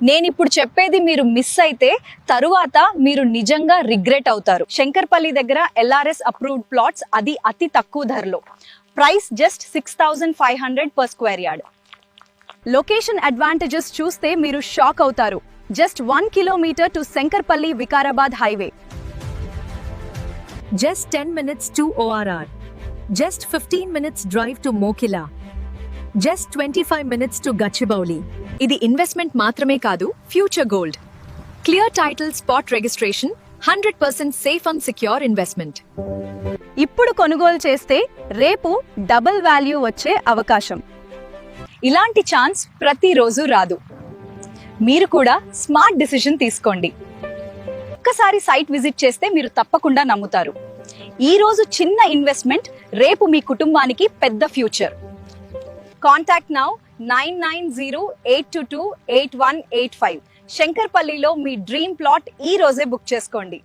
నేను ఇప్పుడు చెప్పేది మీరు మిస్ అయితే తరువాత మీరు నిజంగా రిగ్రెట్ అవుతారు. శంకర్పల్లి దగ్గర LRS అప్రూవ్డ్ ప్లాట్స్, అది అతి తక్కువ ధరలో. Price just 6500 per square yard. Location advantages చూస్తే మీరు షాక్ అవుతారు. Just 1 kilometer to Shankarpalli Vikarabad highway. Just 10 minutes to ORR. Just 15 minutes drive to Mokila. Just 25 minutes to Gachibowli. ఇది ఇన్వెస్ట్మెంట్ మాత్రమే కాదు, future gold. Clear title, spot registration, 100% safe and secure investment. ఇప్పుడు కొనుగోలు చేస్తే రేపు డబుల్ వాల్యూ వచ్చే అవకాశం. ఇలాంటి ఛాన్స్ ప్రతిరోజు రాదు. మీరు కూడా స్మార్ట్ డిసిషన్ తీసుకోండి. ఒక్కసారి సైట్ విజిట్ చేస్తే మీరు తప్పకుండా నమ్ముతారు. ఈ రోజు చిన్న ఇన్వెస్ట్మెంట్ రేపు మీ కుటుంబానికి పెద్ద ఫ్యూచర్. Contact now 9908228185. శంకర్పల్లిలో మీ డ్రీమ్ ప్లాట్ ఈ రోజే బుక్ చేసుకోండి.